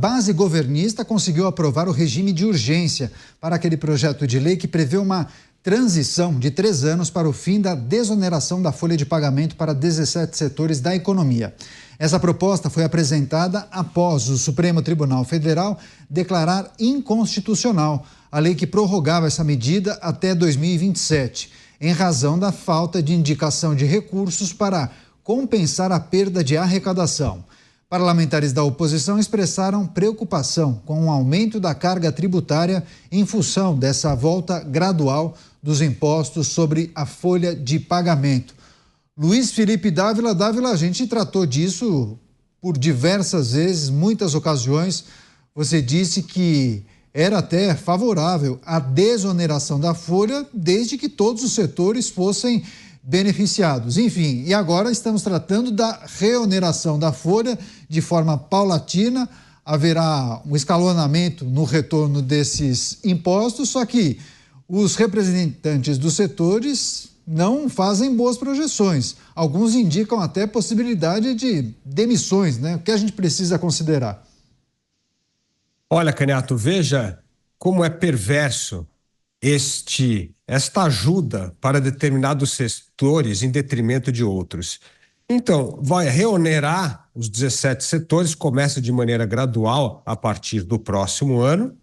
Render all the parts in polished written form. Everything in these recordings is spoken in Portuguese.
A base governista conseguiu aprovar o regime de urgência para aquele projeto de lei que prevê uma transição de 3 anos para o fim da desoneração da folha de pagamento para 17 setores da economia. Essa proposta foi apresentada após o Supremo Tribunal Federal declarar inconstitucional a lei que prorrogava essa medida até 2027, em razão da falta de indicação de recursos para compensar a perda de arrecadação. Parlamentares da oposição expressaram preocupação com o aumento da carga tributária em função dessa volta gradual dos impostos sobre a folha de pagamento. Luiz Felipe Dávila, a gente tratou disso por diversas vezes, muitas ocasiões. Você disse que era até favorável à desoneração da folha, desde que todos os setores fossem beneficiados. Enfim, e agora estamos tratando da reoneração da folha de forma paulatina. Haverá um escalonamento no retorno desses impostos, só que os representantes dos setores não fazem boas projeções. Alguns indicam até possibilidade de demissões, né? O que a gente precisa considerar? Olha, Caniato, veja como é perverso esta ajuda para determinados setores em detrimento de outros. Então, vai reonerar os 17 setores, começa de maneira gradual a partir do próximo ano.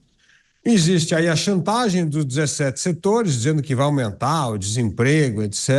Existe aí a chantagem dos 17 setores, dizendo que vai aumentar o desemprego, etc.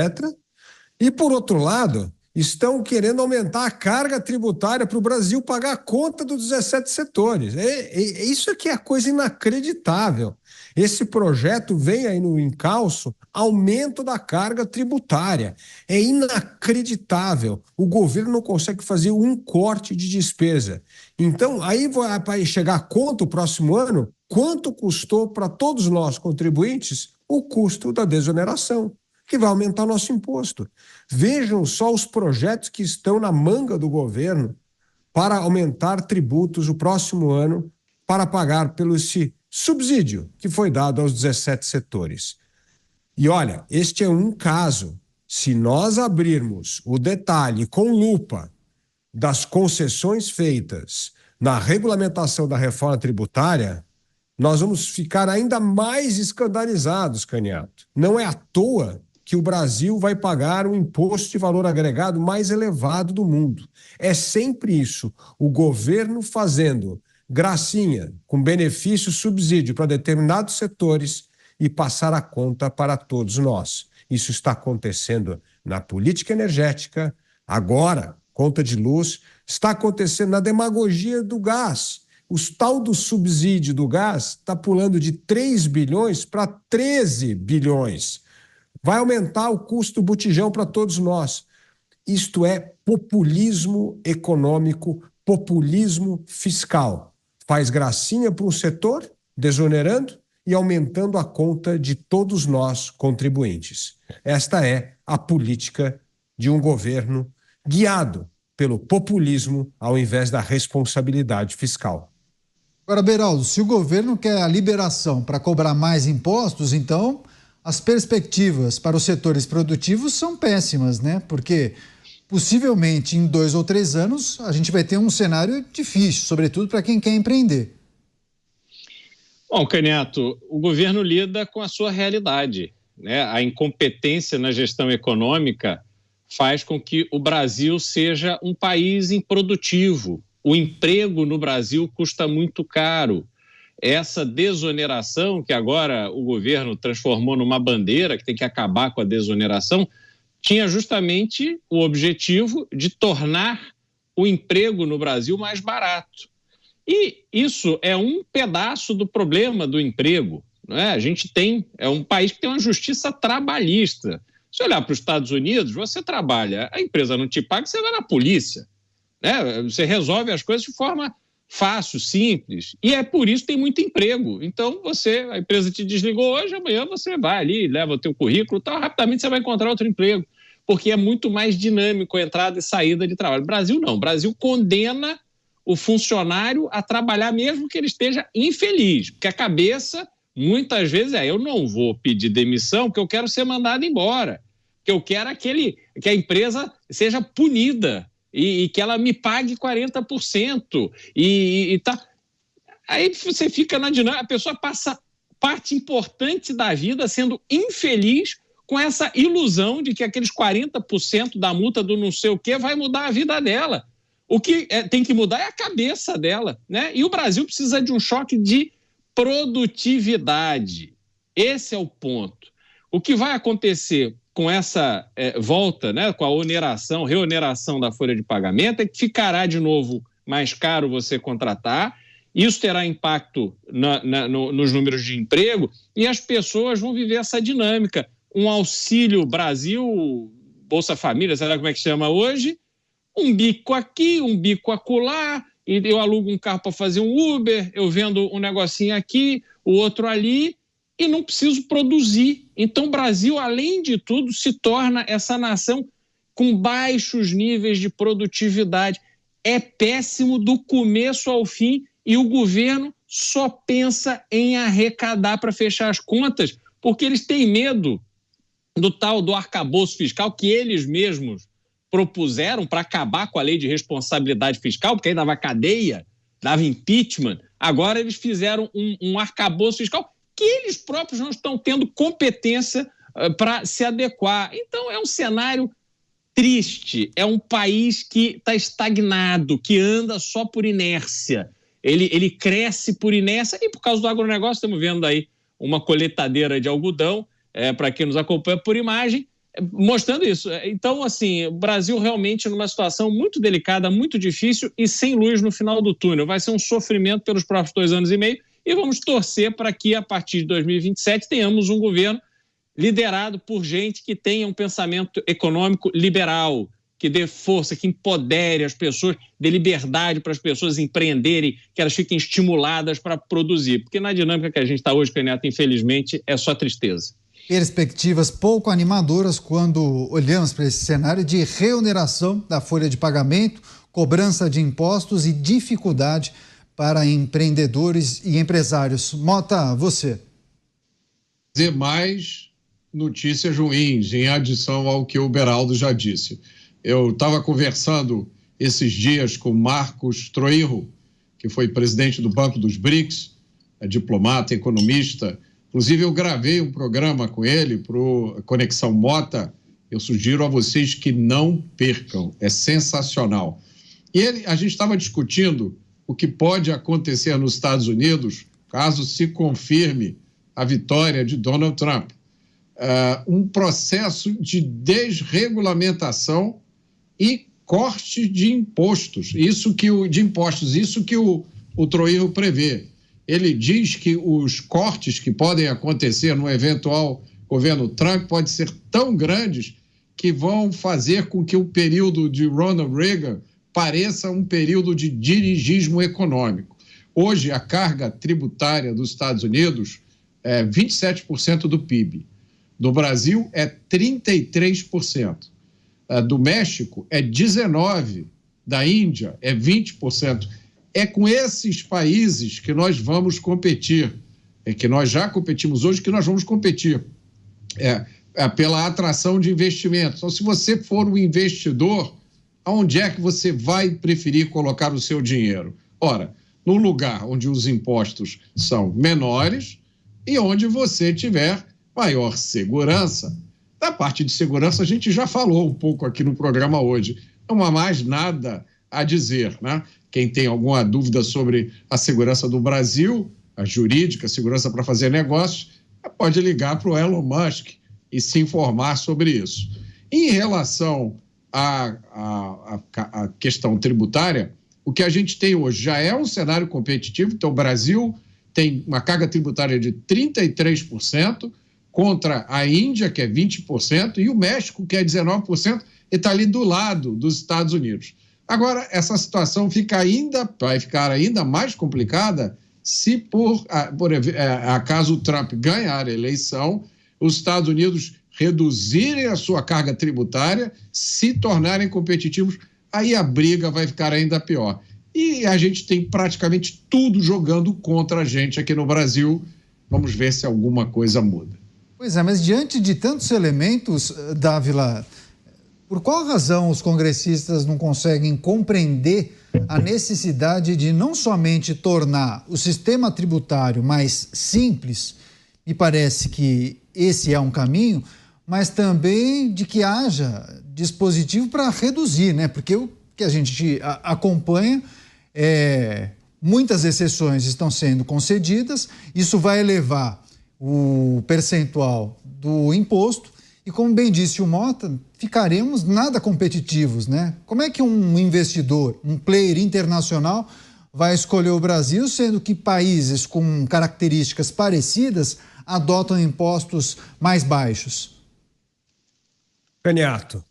E, por outro lado, estão querendo aumentar a carga tributária para o Brasil pagar a conta dos 17 setores. Isso aqui é coisa inacreditável. Esse projeto vem aí no encalço aumento da carga tributária. É inacreditável. O governo não consegue fazer um corte de despesa. Então, aí vai chegar a conta o próximo ano, quanto custou para todos nós contribuintes o custo da desoneração, que vai aumentar nosso imposto. Vejam só os projetos que estão na manga do governo para aumentar tributos o próximo ano para pagar pelo esse subsídio que foi dado aos 17 setores. E olha, este é um caso. Se nós abrirmos o detalhe com lupa das concessões feitas na regulamentação da reforma tributária, nós vamos ficar ainda mais escandalizados, Caniato. Não é à toa que o Brasil vai pagar o imposto de valor agregado mais elevado do mundo. É sempre isso, o governo fazendo gracinha, com benefício, subsídio para determinados setores e passar a conta para todos nós. Isso está acontecendo na política energética, agora, conta de luz, está acontecendo na demagogia do gás. O tal do subsídio do gás está pulando de 3 bilhões para 13 bilhões. Vai aumentar o custo do botijão para todos nós. Isto é populismo econômico, populismo fiscal. Faz gracinha para um setor, desonerando e aumentando a conta de todos nós contribuintes. Esta é a política de um governo guiado pelo populismo ao invés da responsabilidade fiscal. Agora, Beraldo, se o governo quer a liberação para cobrar mais impostos, então as perspectivas para os setores produtivos são péssimas, né? Porque possivelmente em 2 ou 3 anos a gente vai ter um cenário difícil, sobretudo para quem quer empreender. Bom, Caniato, o governo lida com a sua realidade, né? A incompetência na gestão econômica faz com que o Brasil seja um país improdutivo. O emprego no Brasil custa muito caro. Essa desoneração que agora o governo transformou numa bandeira, que tem que acabar com a desoneração, tinha justamente o objetivo de tornar o emprego no Brasil mais barato. E isso é um pedaço do problema do emprego, não é? A gente é um país que tem uma justiça trabalhista. Se olhar para os Estados Unidos, você trabalha, a empresa não te paga, você vai na polícia, né? Você resolve as coisas de forma fácil, simples, e é por isso que tem muito emprego. Então, a empresa te desligou hoje, amanhã você vai ali, leva o teu currículo, então rapidamente você vai encontrar outro emprego, porque é muito mais dinâmico a entrada e saída de trabalho. O Brasil não, o Brasil condena o funcionário a trabalhar mesmo que ele esteja infeliz, porque a cabeça, muitas vezes, eu não vou pedir demissão porque eu quero ser mandado embora, porque eu quero que a empresa seja punida, e que ela me pague 40% e tá. Aí você fica na dinâmica, a pessoa passa parte importante da vida sendo infeliz com essa ilusão de que aqueles 40% da multa do não sei o quê vai mudar a vida dela. O que tem que mudar é a cabeça dela, né? E o Brasil precisa de um choque de produtividade. Esse é o ponto. O que vai acontecer com essa volta, né, com a reoneração da folha de pagamento, é que ficará de novo mais caro você contratar. Isso terá impacto nos números de emprego e as pessoas vão viver essa dinâmica. Um Auxílio Brasil, Bolsa Família, sei lá como é que chama hoje, um bico aqui, um bico acolá, e eu alugo um carro para fazer um Uber, eu vendo um negocinho aqui, o outro ali, e não preciso produzir. Então o Brasil, além de tudo, se torna essa nação com baixos níveis de produtividade. É péssimo do começo ao fim e o governo só pensa em arrecadar para fechar as contas, porque eles têm medo do tal do arcabouço fiscal que eles mesmos propuseram para acabar com a lei de responsabilidade fiscal, porque aí dava cadeia, dava impeachment. Agora eles fizeram um arcabouço fiscal que eles próprios não estão tendo competência para se adequar. Então é um cenário triste, é um país que está estagnado, que anda só por inércia. Ele cresce por inércia e por causa do agronegócio, estamos vendo aí uma colheitadeira de algodão, para quem nos acompanha por imagem, mostrando isso. Então, assim, o Brasil realmente numa situação muito delicada, muito difícil e sem luz no final do túnel. Vai ser um sofrimento pelos próximos 2 anos e meio e vamos torcer para que, a partir de 2027, tenhamos um governo liderado por gente que tenha um pensamento econômico liberal, que dê força, que empodere as pessoas, dê liberdade para as pessoas empreenderem, que elas fiquem estimuladas para produzir. Porque na dinâmica que a gente está hoje, Caneta, infelizmente, é só tristeza. Perspectivas pouco animadoras quando olhamos para esse cenário de reoneração da folha de pagamento, cobrança de impostos e dificuldade para empreendedores e empresários. Mota, você. Dizer mais notícias ruins, em adição ao que o Beraldo já disse. Eu estava conversando esses dias com Marcos Troirro, que foi presidente do Banco dos BRICS, diplomata, economista. Inclusive, eu gravei um programa com ele para o Conexão Mota. Eu sugiro a vocês que não percam. É sensacional. E a gente estava discutindo o que pode acontecer nos Estados Unidos caso se confirme a vitória de Donald Trump. Um processo de desregulamentação e corte de impostos. Isso que o Troirro prevê. Ele diz que os cortes que podem acontecer no eventual governo Trump podem ser tão grandes que vão fazer com que o período de Ronald Reagan pareça um período de dirigismo econômico. Hoje, a carga tributária dos Estados Unidos é 27% do PIB. Do Brasil, é 33%. Do México, é 19%. Da Índia, é 20%. É com esses países que nós vamos competir, que nós já competimos hoje, que nós vamos competir pela atração de investimentos. Então, se você for um investidor, aonde é que você vai preferir colocar o seu dinheiro? Ora, no lugar onde os impostos são menores e onde você tiver maior segurança. Da parte de segurança, a gente já falou um pouco aqui no programa hoje. Não há mais nada a dizer, né? Quem tem alguma dúvida sobre a segurança do Brasil, a jurídica, a segurança para fazer negócios, pode ligar para o Elon Musk e se informar sobre isso. Em relação à questão tributária, o que a gente tem hoje já é um cenário competitivo. Então, o Brasil tem uma carga tributária de 33% contra a Índia, que é 20%, e o México, que é 19%, e está ali do lado dos Estados Unidos. Agora, essa situação vai ficar ainda mais complicada se, por acaso o Trump ganhar a eleição, os Estados Unidos reduzirem a sua carga tributária, se tornarem competitivos, aí a briga vai ficar ainda pior. E a gente tem praticamente tudo jogando contra a gente aqui no Brasil. Vamos ver se alguma coisa muda. Pois é, mas diante de tantos elementos, Dávila, Por qual razão os congressistas não conseguem compreender a necessidade de não somente tornar o sistema tributário mais simples, me parece que esse é um caminho, mas também de que haja dispositivo para reduzir, né? Porque o que a gente acompanha muitas exceções estão sendo concedidas, isso vai elevar o percentual do imposto e, como bem disse o Mota, ficaremos nada competitivos, né? Como é que um investidor, um player internacional vai escolher o Brasil, sendo que países com características parecidas adotam impostos mais baixos? Caniato,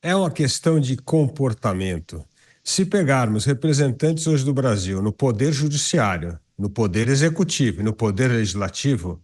é uma questão de comportamento. Se pegarmos representantes hoje do Brasil no poder judiciário, no poder executivo e no poder legislativo,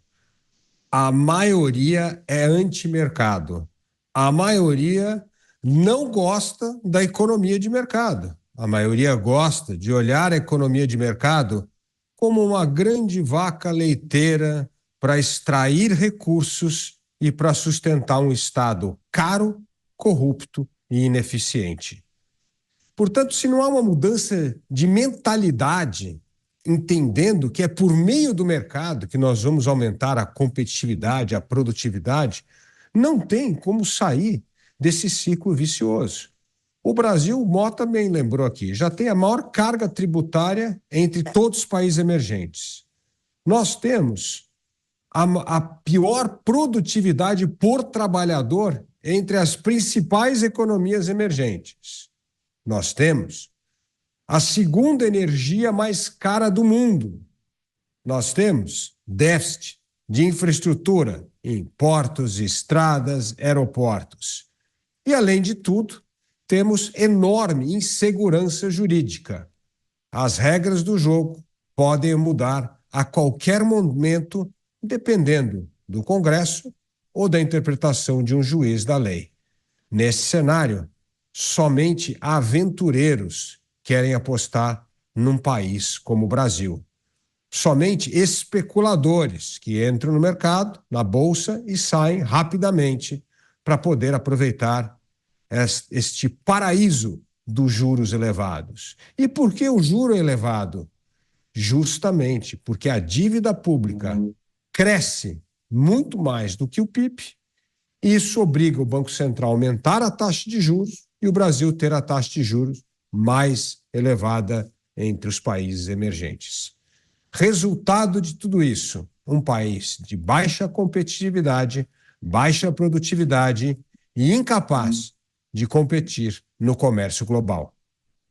a maioria é anti-mercado. A maioria não gosta da economia de mercado. A maioria gosta de olhar a economia de mercado como uma grande vaca leiteira para extrair recursos e para sustentar um Estado caro, corrupto e ineficiente. Portanto, se não há uma mudança de mentalidade, entendendo que é por meio do mercado que nós vamos aumentar a competitividade, a produtividade, não tem como sair desse ciclo vicioso. O Brasil, o Mota bem lembrou aqui, já tem a maior carga tributária entre todos os países emergentes. Nós temos a pior produtividade por trabalhador entre as principais economias emergentes. Nós temos a segunda energia mais cara do mundo. Nós temos déficit de infraestrutura em portos, estradas, aeroportos. E, além de tudo, temos enorme insegurança jurídica. As regras do jogo podem mudar a qualquer momento, dependendo do Congresso ou da interpretação de um juiz da lei. Nesse cenário, somente aventureiros querem apostar num país como o Brasil. Somente especuladores que entram no mercado, na bolsa, e saem rapidamente para poder aproveitar este paraíso dos juros elevados. E por que o juro é elevado? Justamente porque a dívida pública cresce muito mais do que o PIB. Isso obriga o Banco Central a aumentar a taxa de juros e o Brasil ter a taxa de juros mais elevada entre os países emergentes. Resultado de tudo isso, um país de baixa competitividade, baixa produtividade e incapaz de competir no comércio global.